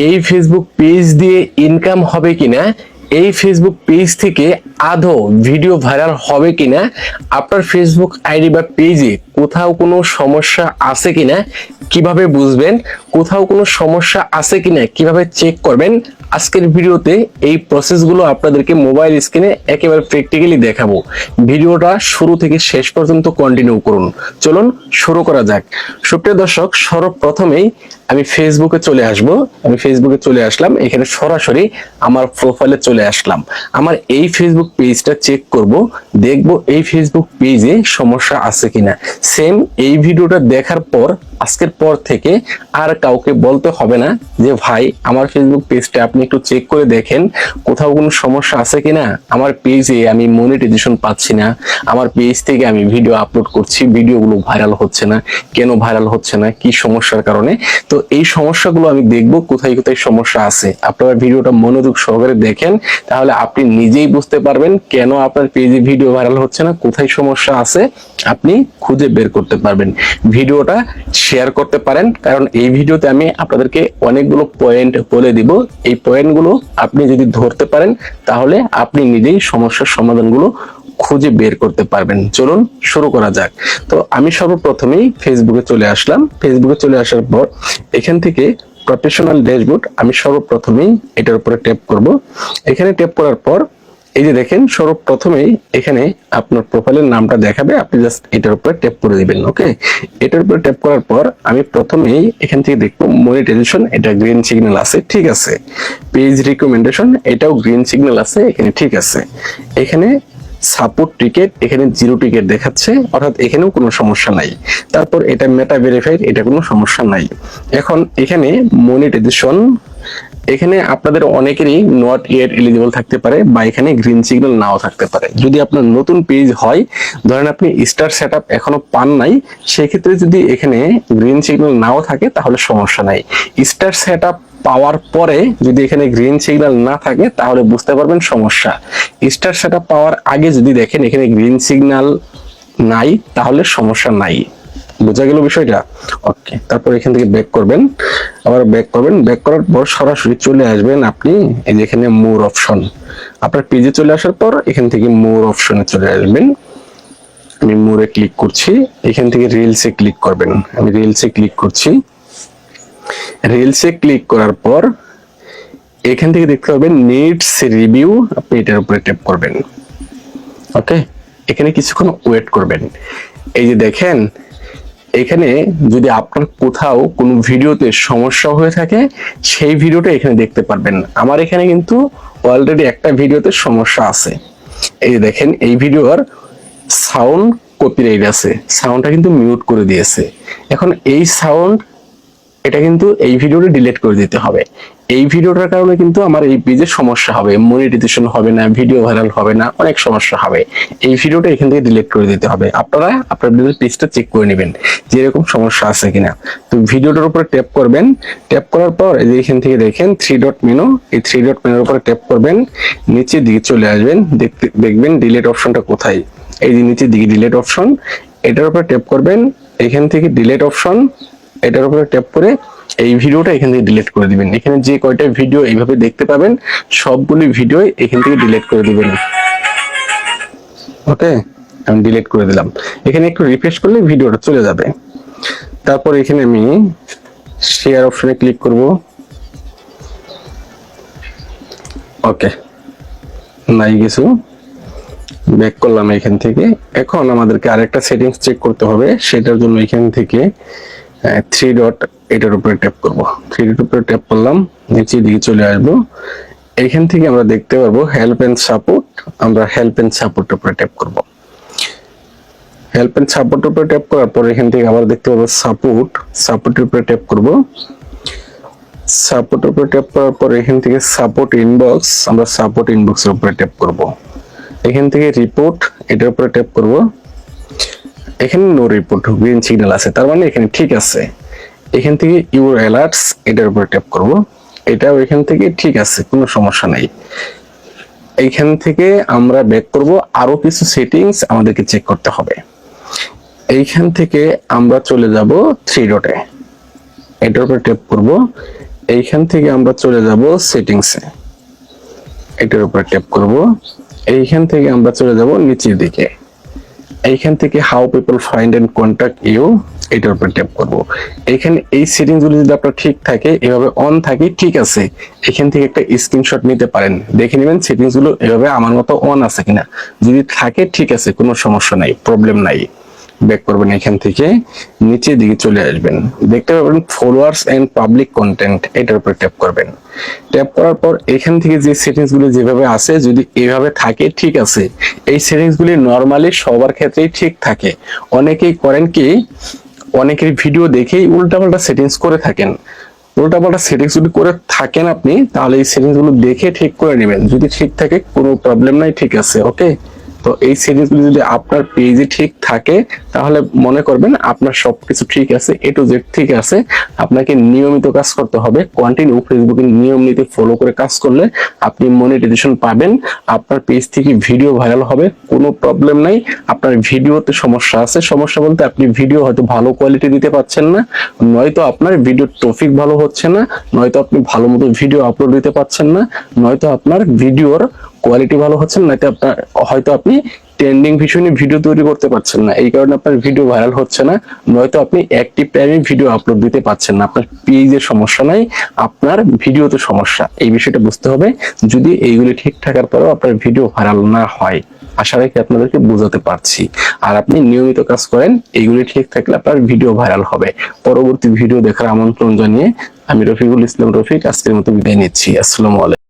এই Facebook page দিয়ে income হবে কিনা, এই ফেসবুক পেজ থেকে আদৌ ভিডিও ভাইরাল হবে কিনা, আপনার ফেসবুক আইডি বা পেজে কোথাও কোনো সমস্যা আছে কিনা কিভাবে বুঝবেন, কোথাও কোনো সমস্যা আছে কিনা কিভাবে চেক করবেন, আজকের ভিডিওতে এই প্রসেসগুলো আপনাদেরকে মোবাইল স্ক্রিনে একেবারে প্র্যাকটিক্যালি দেখাবো। ভিডিওটা শুরু থেকে শেষ পর্যন্ত কন্টিনিউ করুন। চলুন শুরু করা যাক। সুপ্রিয় দর্শক, সর্বপ্রথমেই আমি ফেসবুকে চলে আসব। আমি ফেসবুকে চলে আসলাম, এখানে সরাসরি আমার প্রোফাইলে চলে আসলাম। আমার এই ফেসবুক পেজটা চেক করব, দেখব এই ফেসবুক পেজে সমস্যা আছে কিনা। সেম এই ভিডিওটা দেখার পর আজকের পর থেকে আর কাউকে বলতে হবে না যে ভাই আমার ফেসবুক পেজটা আপনি একটু চেক করে দেখেন কোথাও কোনো সমস্যা আছে কিনা, আমার পেজে আমি মনিটাইজেশন পাচ্ছি না, আমার পেজ থেকে আমি ভিডিও আপলোড করছি, ভিডিওগুলো ভাইরাল হচ্ছে না, কেন ভাইরাল হচ্ছে না, কি সমস্যার কারণে। তো এই সমস্যাগুলো আমি দেখব কোথায় কোথায় সমস্যা আছে। আপনারা ভিডিওটা মনোযোগ সহকারে দেখেন, তাহলে আপনি নিজেই বুঝতে পারবেন কেন আপনার পেজে ভিডিও ভাইরাল হচ্ছে না, কোথায় সমস্যা আছে আপনি খুঁজে বের করতে পারবেন। ভিডিওটা শেয়ার করতে পারেন, কারণ এই ভিডিওতে আমি আপনাদেরকে অনেকগুলো পয়েন্ট বলে দিব। এই পয়েন্টগুলো আপনি যদি ধরতে পারেন তাহলে আপনি নিজেই সমস্যার সমাধানগুলো খুঁজে বের করতে পারবেন। চলুন শুরু করা যাক। তো আমি সর্বপ্রথমেই ফেসবুকে চলে আসলাম। ফেসবুকে চলে আসার পর এখান থেকে প্রফেশনাল ড্যাশবোর্ড আমি সর্বপ্রথমেই এটার উপরে ট্যাপ করব। এখানে ট্যাপ করার পর এই যে দেখেন, সর্বপ্রথমেই এখানে আপনার প্রোফাইলের নামটা দেখাবে, আপনি জাস্ট এটার উপরে ট্যাপ করে দিবেন। ওকে, এটার উপরে ট্যাপ করার পর আমি প্রথমেই এখান থেকে দেখবো মনিটাইজেশন, এটা গ্রিন সিগন্যাল আছে, ঠিক আছে। পেজ রিকমেন্ডেশন, এটাও গ্রিন সিগন্যাল আছে, এখানে ঠিক আছে। এখানে সাপোর্ট টিকেট, এখানে 0 টিকেট দেখাচ্ছে, অর্থাৎ এখানেও কোনো সমস্যা নাই। তারপর এটা মেটা ভেরিফাইড, এটা কোনো সমস্যা নাই। এখন এখানে মনিটাইজেশন, এখানে আপনাদের অনেকেরই নট ইয়েট এলিজিবল থাকতে পারে বা এখানে গ্রিন সিগন্যাল নাও থাকতে পারে। যদি আপনার নতুন পেজ হয়, ধরেন আপনি স্টার সেটআপ এখনো পান নাই, সেক্ষেত্রে যদি এখানে গ্রিন সিগন্যাল নাও থাকে তাহলে সমস্যা নাই। স্টার সেটআপ পাওয়ার পরে যদি এখানে গ্রিন সিগন্যাল না থাকে তাহলে বুঝতে পারবেন সমস্যা। স্টার সেটআপ পাওয়ার আগে যদি দেখেন এখানে গ্রিন সিগন্যাল নাই তাহলে সমস্যা নাই। বোঝা গেল বিষয়টা? ওকে, তারপর এখান থেকে ব্যাক করবেন, আবার ব্যাক করবেন। ব্যাক করার পর সরাসরি চলে আসবেন আপনি এই যে এখানে মোর অপশন, আপনার পেজে চলে আসার পর এখান থেকে মোর অপশনে চলে আসবেন। আমি মোরে ক্লিক করছি, এখান থেকে রিলসে ক্লিক করবেন। আমি রিলসে ক্লিক করছি। রিলসে ক্লিক করার পর এখান থেকে দেখতে পাবেন নিডস রিভিউ, আপনি এটার উপরে ট্যাপ করবেন। ওকে, এখানে কিছুক্ষণ ওয়েট করবেন। এই যে দেখেন, এখানে যদি আপনার কোথাও কোনো ভিডিওতে সমস্যা হয়ে থাকে সেই ভিডিওটা এখানে দেখতে পারবেন। আমার এখানে কিন্তু অলরেডি একটা ভিডিওতে সমস্যা আছে। এই যে দেখেন, এই ভিডিওর সাউন্ড কপিরাইট আছে, সাউন্ডটা কিন্তু মিউট করে দিয়েছে। এখন এই সাউন্ড, এটা কিন্তু এই ভিডিওটা ডিলিট করে দিতে হবে। এই ভিডিওটার কারণে কিন্তু আমার এই পেজে সমস্যা হবে, মনিটাইজেশন হবে না, ভিডিও ভাইরাল হবে না, অনেক সমস্যা হবে। এই ভিডিওটা এখান থেকে ডিলিট করে দিতে হবে। আপনারা আপনাদের পেজটা চেক করে নেবেন যে এরকম সমস্যা আছে কিনা। তো ভিডিওটার উপরে ট্যাপ করবেন। ট্যাপ করার পর এই যে এখান থেকে দেখেন 3 ডট মেনু, এই 3 ডট মেনুর উপরে ট্যাপ করবেন, নিচের দিকে চলে আসবেন, দেখবেন ডিলিট অপশনটা কোথায়। এই যে নিচের দিকে ডিলিট অপশন, এটার উপরে ট্যাপ করবেন। এখান থেকে ডিলিট অপশন, এটার উপরে ট্যাপ করে এই ভিডিওটা এখান থেকে ডিলিট করে দিবেন। এখানে যে কয়টা ভিডিও এইভাবে দেখতে পাবেন সবগুলি ভিডিও এখান থেকে ডিলিট করে দিবেন। ওকে, আমি ডিলিট করে দিলাম। এখানে একটু রিফ্রেশ করলে ভিডিওটা চলে যাবে। তারপর এখানে আমি শেয়ার অপশনে ক্লিক করব। ওকে, নাই কিছু, ব্যাক করলাম এখান থেকে। এখন আমাদেরকে আরেকটা সেটিংস চেক করতে হবে, সেটার জন্য এখান থেকে 3 ডট, এটার উপরে ট্যাপ করব। 3 ডট উপরে ট্যাপ করলাম, নিচে দিকে চলে আসবো। এখান থেকে আমরা দেখতে পারবো হেল্প এন্ড সাপোর্ট, আমরা হেল্প এন্ড সাপোর্ট উপরে ট্যাপ করব। হেল্প এন্ড সাপোর্ট উপরে ট্যাপ করার পর এখান থেকে আবার দেখতে পাবো সাপোর্ট, সাপোর্টের উপরে ট্যাপ করব। সাপোর্ট উপরে ট্যাপ করার পর এখান থেকে সাপোর্ট ইনবক্স, আমরা সাপোর্ট ইনবক্সের উপরে ট্যাপ করব। এখান থেকে রিপোর্ট, এটার উপরে ট্যাপ করব। এখানে নো রিপোর্ট, গ্রিন সিগন্যাল আছে, তার মানে এখানে ঠিক আছে। এখান থেকে ইউর অ্যালার্টস, এটার উপরে ট্যাপ করব। এটাও এখান থেকে ঠিক আছে, কোনো সমস্যা নাই। এইখান থেকে আমরা ব্যাক করব, আরো কিছু সেটিংস আমাদেরকে চেক করতে হবে। এইখান থেকে আমরা চলে যাব 3 ডটে, এটার উপরে ট্যাপ করব। এইখান থেকে আমরা চলে যাব সেটিংসে, এটার উপর ট্যাপ করব। এইখান থেকে আমরা চলে যাব নিচের দিকে, এইখান থেকে how people find and contact you, এটার উপর ট্যাপ করব। এখানে এই সেটিংস গুলো যদি আপনার ঠিক থাকে, এভাবে অন থাকে, ঠিক আছে, এখান থেকে একটা স্ক্রিনশট নিতে পারেন, দেখে নেবেন সেটিংস গুলো এভাবে আমার মতো অন আছে কিনা। যদি থাকে ঠিক আছে, কোনো সমস্যা নাই, প্রবলেম নাই। ব্যাক করবেন, এখান থেকে নিচের দিকে চলে আসবেন, দেখতে পাবেন ফলোয়ার্স এন্ড পাবলিক কন্টেন্ট, এটার উপর ট্যাপ করবেন। ট্যাপ করার পর এখান থেকে যে সেটিংস গুলো যেভাবে আছে, যদি এভাবে থাকে ঠিক আছে। এই সেটিংস গুলি নরমালি সবার ক্ষেত্রেই ঠিক থাকে। অনেকেই করেন কি, অনেকের ভিডিও দেখেই উল্টাপাল্টা সেটিংস করে থাকেন। উল্টাপাল্টা সেটিংস যদি করে থাকেন আপনি, তাহলে এই সেটিংস গুলো দেখে ঠিক করে নেবেন। যদি ঠিক থাকে কোনো প্রবলেম নাই, ঠিক আছে, ওকে। তো এই সেটিংস গুলো যদি আপনার পেজে ঠিক থাকে, তাহলে মনে করবেন আপনার সবকিছু ঠিক আছে, এ টু জেড ঠিক আছে। আপনাকে নিয়মিত কাজ করতে হবে, কন্টিনিউ ফেসবুকে নিয়ম নীতি ফলো করে কাজ করলে আপনি মনিটাইজেশন পাবেন, আপনার পেজ থেকে ভিডিও ভাইরাল হবে, কোনো প্রবলেম নাই। আপনার ভিডিওতে সমস্যা আছে, সমস্যা বলতে আপনি ভিডিও হয়তো ভালো কোয়ালিটি দিতে পারছেন না, নয়তো আপনার ভিডিও টপিক ভালো হচ্ছে না, নয়তো আপনি ভালো মতো ভিডিও আপলোড দিতে পারছেন না, নয়তো আপনার ভিডিওর কোয়ালিটি ভালো হচ্ছে না, নয়তো আপনার হয়তো আপনি ট্রেন্ডিং ভীষণই ভিডিও তৈরি করতে পারছেন না, এই কারণে আপনার ভিডিও ভাইরাল হচ্ছে না, নয়তো আপনি অ্যাক্টিভ টাইমে ভিডিও আপলোড দিতে পারছেন না। আপনার পেজের সমস্যা নাই, আপনার ভিডিওতে সমস্যা, এই বিষয়টা বুঝতে হবে। যদি এইগুলি ঠিক থাকার পরেও আপনার ভিডিও ভাইরাল না হয়, আশা রাখি আপনাদেরকে বোঝাতে পারছি। আর আপনি নিয়মিত কাজ করেন, এইগুলি ঠিক থাকলে আপনার ভিডিও ভাইরাল হবে। পরবর্তী ভিডিও দেখার আমন্ত্রণ জানিয়ে আমি রফিকুল ইসলাম রফিক আজকের মতো বিদায় নিচ্ছি। আসসালামু আলাইকুম।